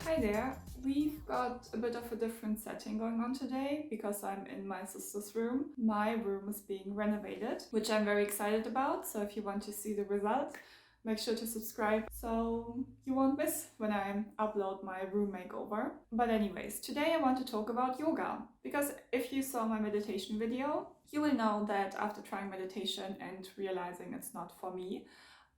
Hi there. We've got a bit of a different setting going on today because I'm in my sister's room. My room is being renovated, which I'm very excited about. So if you want to see the result, make sure to subscribe so you won't miss when I upload my room makeover. But anyways, today I want to talk about yoga because if you saw my meditation video, you will know that after trying meditation and realizing it's not for me,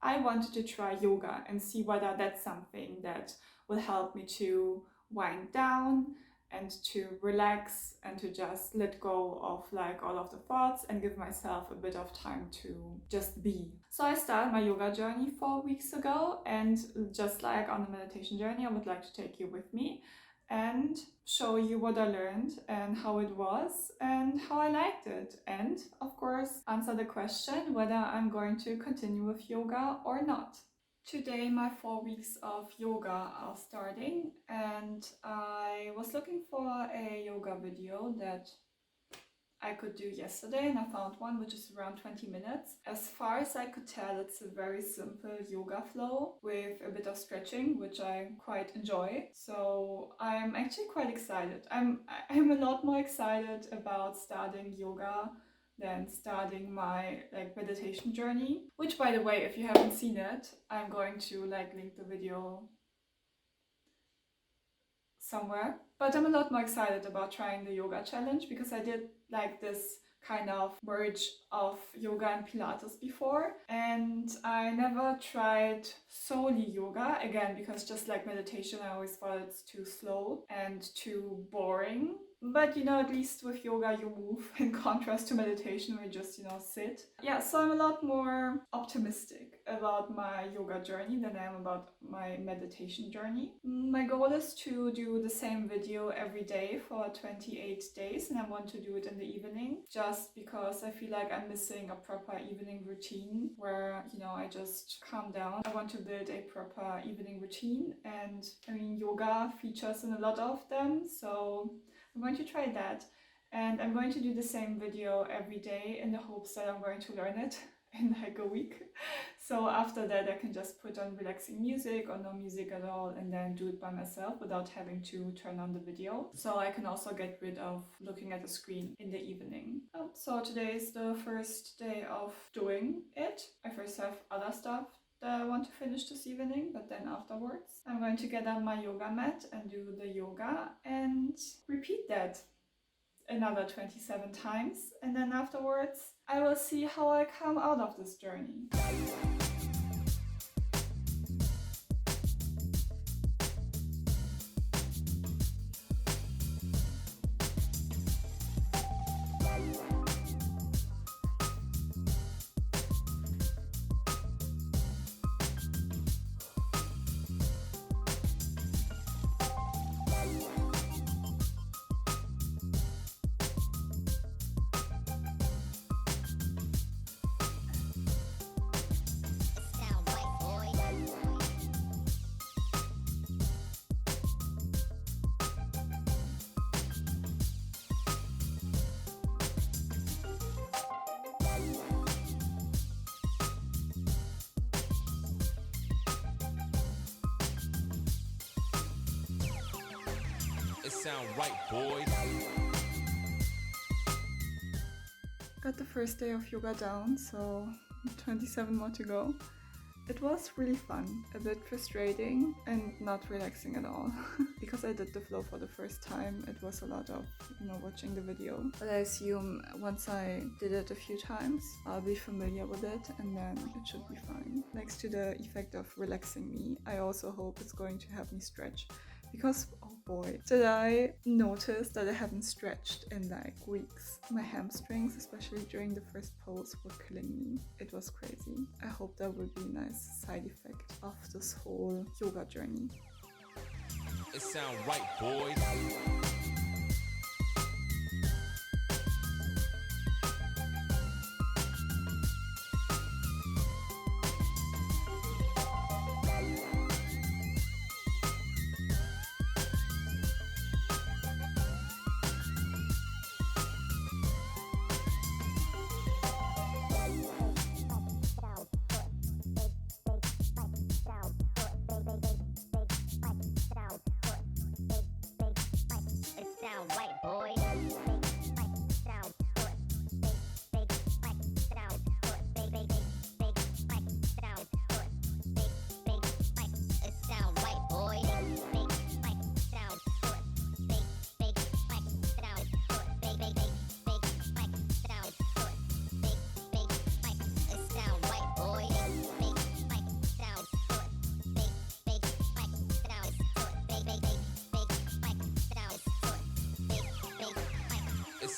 I wanted to try yoga and see whether that's something that will help me to wind down and to relax and to just let go of like all of the thoughts and give myself a bit of time to just be. So I started my yoga journey 4 weeks ago, and just like on the meditation journey, I would like to take you with me and show you what I learned and how it was and how I liked it, and of course answer the question whether I'm going to continue with yoga or not. Today my 4 weeks of yoga are starting, and I was looking for a yoga video that I could do yesterday, and I found one which is around 20 minutes. As far as I could tell, it's a very simple yoga flow with a bit of stretching, which I quite enjoy. So I'm actually quite excited. I'm a lot more excited about starting yoga than starting my meditation journey, which, by the way, if you haven't seen it, I'm going to link the video somewhere. But I'm a lot more excited about trying the yoga challenge because I did this kind of merge of yoga and Pilates before, and I never tried solely yoga, again because just like meditation I always thought it's too slow and too boring. But at least with yoga you move, in contrast to meditation where you just sit. Yeah, so I'm a lot more optimistic about my yoga journey than I am about my meditation journey. My goal is to do the same video every day for 28 days, and I want to do it in the evening just because I feel like I'm missing a proper evening routine where I just calm down. I want to build a proper evening routine, and yoga features in a lot of them, so I'm going to try that, and I'm going to do the same video every day in the hopes that I'm going to learn it in a week. So after that I can just put on relaxing music or no music at all and then do it by myself without having to turn on the video. So I can also get rid of looking at the screen in the evening. So today is the first day of doing it. I first have other stuff that I want to finish this evening, but then afterwards I'm going to get on my yoga mat and do the yoga and repeat that another 27 times, and then afterwards I will see how I come out of this journey. It sound right, boy. Got the first day of yoga down, so 27 more to go. It was really fun, a bit frustrating and not relaxing at all. Because I did the flow for the first time, it was a lot of, watching the video. But I assume once I did it a few times, I'll be familiar with it and then it should be fine. Next to the effect of relaxing me, I also hope it's going to help me stretch. Because, oh boy, did I notice that I haven't stretched in weeks. My hamstrings, especially during the first pose, were killing me. It was crazy. I hope that will be a nice side effect of this whole yoga journey. It sound right, boy.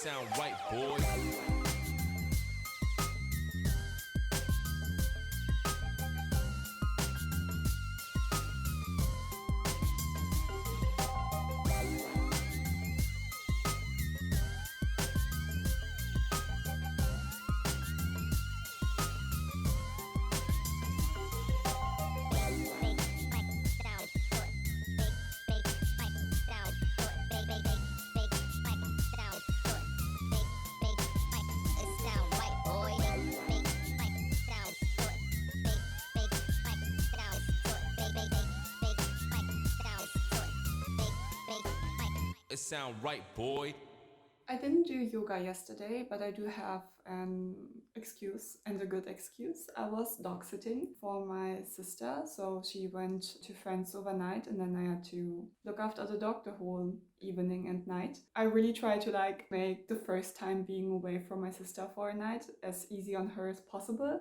sound right, boy. It sound right, boy. I didn't do yoga yesterday, but I do have an excuse, and a good excuse. I was dog sitting for my sister, so she went to friends overnight, and then I had to look after the dog the whole evening and night. I really try to make the first time being away from my sister for a night as easy on her as possible.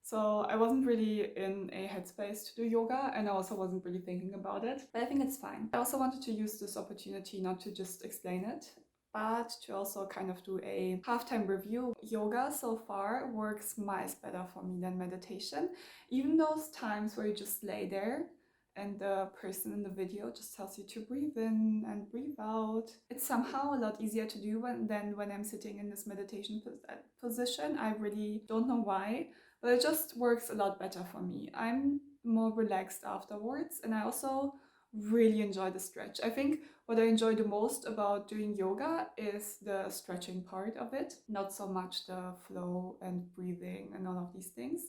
So I wasn't really in a headspace to do yoga, and I also wasn't really thinking about it, but I think it's fine. I also wanted to use this opportunity not to just explain it, but to also kind of do a halftime review. Yoga so far works miles better for me than meditation. Even those times where you just lay there and the person in the video just tells you to breathe in and breathe out. It's somehow a lot easier to do than when I'm sitting in this meditation position. I really don't know why, but it just works a lot better for me. I'm more relaxed afterwards, and I also really enjoy the stretch. I think what I enjoy the most about doing yoga is the stretching part of it, not so much the flow and breathing and all of these things,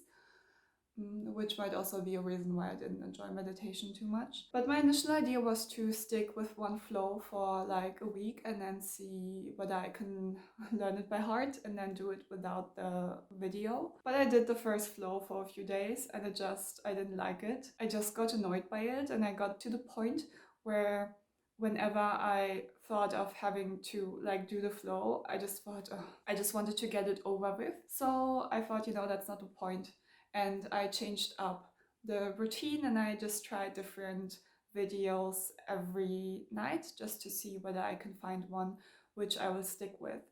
which might also be a reason why I didn't enjoy meditation too much. But my initial idea was to stick with one flow for like a week and then see whether I can learn it by heart and then do it without the video. But I did the first flow for a few days and I didn't like it. I just got annoyed by it, and I got to the point where whenever I thought of having to do the flow, I just thought, I just wanted to get it over with. So I thought, that's not the point. And I changed up the routine, and I just tried different videos every night just to see whether I can find one which I will stick with.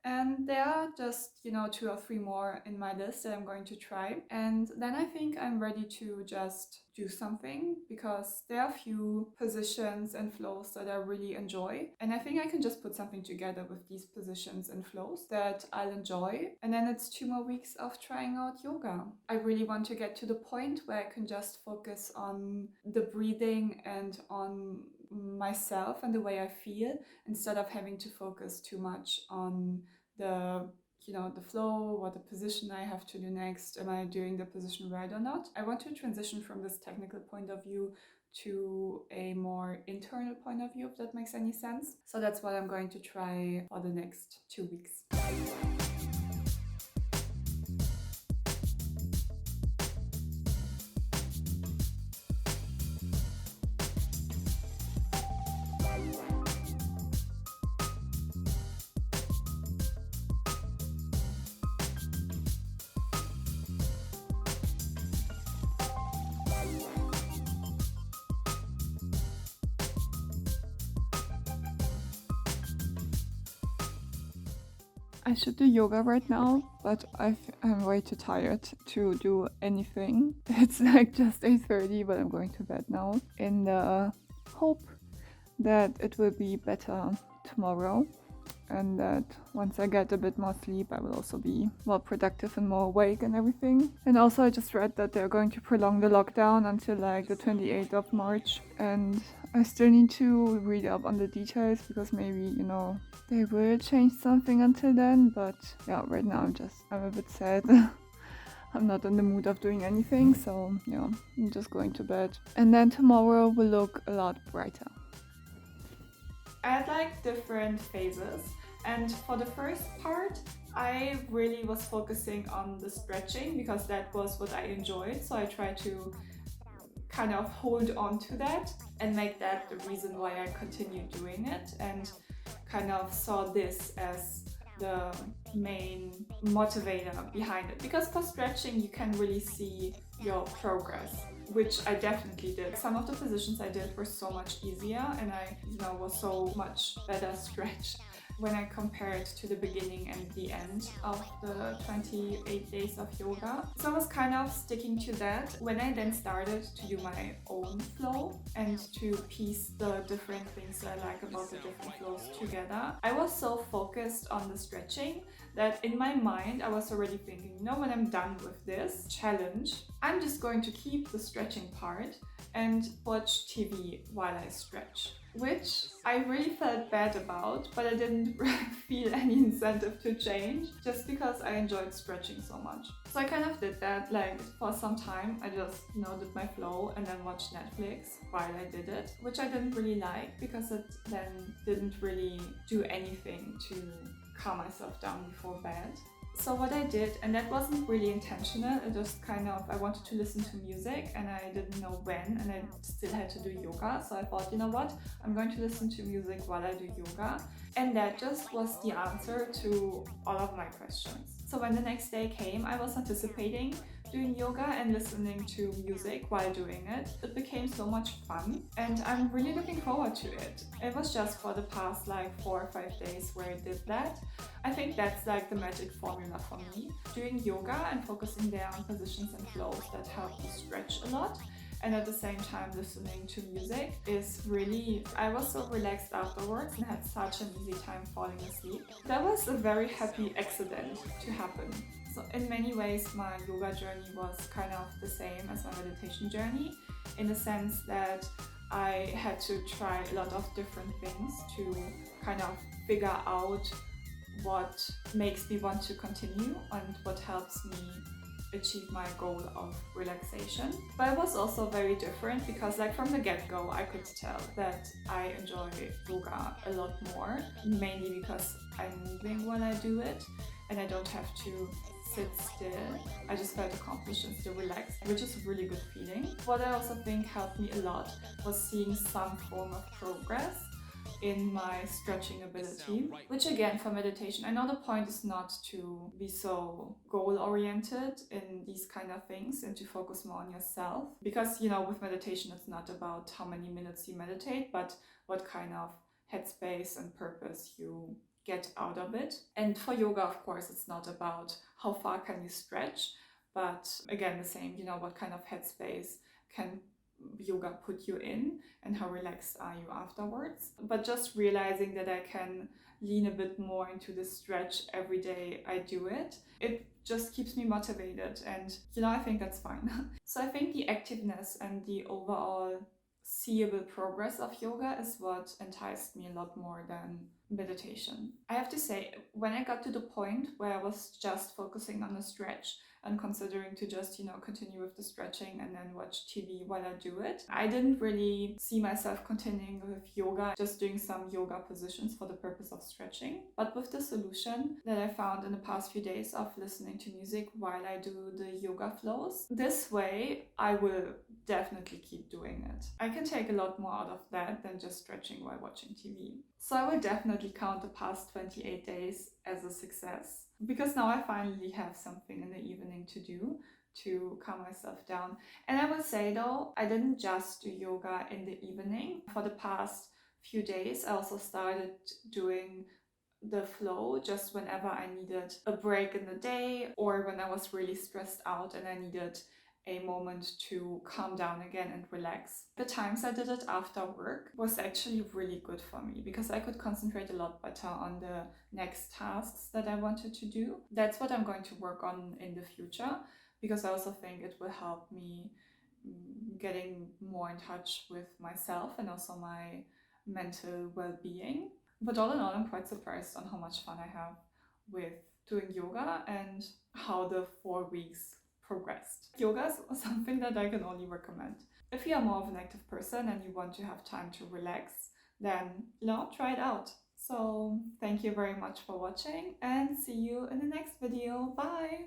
And there are just, 2 or 3 more in my list that I'm going to try. And then I think I'm ready to just do something, because there are a few positions and flows that I really enjoy. And I think I can just put something together with these positions and flows that I'll enjoy. And then it's 2 more weeks of trying out yoga. I really want to get to the point where I can just focus on the breathing and on myself and the way I feel, instead of having to focus too much on the flow, what the position I have to do next, am I doing the position right or not. I want to transition from this technical point of view to a more internal point of view, if that makes any sense. So that's what I'm going to try for the next 2 weeks. I should do yoga right now, but I'm way too tired to do anything. It's just 8:30, but I'm going to bed now in the hope that it will be better tomorrow, and that once I get a bit more sleep, I will also be more productive and more awake and everything. And also I just read that they're going to prolong the lockdown until the 28th of March, and I still need to read up on the details, because maybe, they will change something until then. But yeah, right now I'm a bit sad. I'm not in the mood of doing anything, so yeah, I'm just going to bed. And then tomorrow will look a lot brighter. I had different phases, and for the first part I really was focusing on the stretching, because that was what I enjoyed, so I tried to kind of hold on to that and make that the reason why I continued doing it, and kind of saw this as the main motivator behind it. Because for stretching you can really see your progress, which I definitely did. Some of the positions I did were so much easier, and I was so much better stretched when I compare it to the beginning and the end of the 28 days of yoga. So I was kind of sticking to that. When I then started to do my own flow and to piece the different things that I like about the different flows together, I was so focused on the stretching that in my mind I was already thinking, you know, when I'm done with this challenge, I'm just going to keep the stretching part and watch TV while I stretch, which I really felt bad about, but I didn't feel any incentive to change just because I enjoyed stretching so much. So I kind of did that, like for some time. I just, you know, did my flow and then watched Netflix while I did it, which I didn't really like because it then didn't really do anything to calm myself down before bed. So what I did, and that wasn't really intentional, it just kind of, I wanted to listen to music and I didn't know when, and I still had to do yoga. So I thought, you know what, I'm going to listen to music while I do yoga. And that just was the answer to all of my questions. So when the next day came, I was anticipating doing yoga and listening to music while doing it. It became so much fun and I'm really looking forward to it. It was just for the past like 4 or 5 days where I did that. I think that's like the magic formula for me. Doing yoga and focusing there on positions and flows that help you stretch a lot, and at the same time listening to music is really, I was so relaxed afterwards and had such an easy time falling asleep. That was a very happy accident to happen. So in many ways my yoga journey was kind of the same as my meditation journey, in the sense that I had to try a lot of different things to kind of figure out what makes me want to continue and what helps me achieve my goal of relaxation. But it was also very different because like from the get-go I could tell that I enjoy yoga a lot more, mainly because I'm moving while I do it and I don't have to sit still. I just felt accomplished and still relaxed, which is a really good feeling. What I also think helped me a lot was seeing some form of progress in my stretching ability, which again for meditation, I know the point is not to be so goal oriented in these kind of things and to focus more on yourself, because you know with meditation it's not about how many minutes you meditate but what kind of headspace and purpose you get out of it. And for yoga of course it's not about how far can you stretch, but again the same, you know, what kind of headspace can yoga put you in and how relaxed are you afterwards. But just realizing that I can lean a bit more into the stretch every day I do it, it just keeps me motivated, and you know, I think that's fine. So I think the activeness and the overall seeable progress of yoga is what enticed me a lot more than meditation. I have to say, when I got to the point where I was just focusing on the stretch and considering to just, you know, continue with the stretching and then watch TV while I do it, I didn't really see myself continuing with yoga, just doing some yoga positions for the purpose of stretching. But with the solution that I found in the past few days of listening to music while I do the yoga flows, this way I will definitely keep doing it. I can take a lot more out of that than just stretching while watching TV. So I will definitely count the past 28 days as a success, because now I finally have something in the evening to do to calm myself down. And I will say though, I didn't just do yoga in the evening. For the past few days, I also started doing the flow just whenever I needed a break in the day, or when I was really stressed out and I needed a moment to calm down again and relax. The times I did it after work was actually really good for me because I could concentrate a lot better on the next tasks that I wanted to do. That's what I'm going to work on in the future, because I also think it will help me getting more in touch with myself and also my mental well-being. But all in all, I'm quite surprised on how much fun I have with doing yoga and how the 4 weeks progressed. Yoga is something that I can only recommend. If you are more of an active person and you want to have time to relax, then try it out. So thank you very much for watching and see you in the next video. Bye!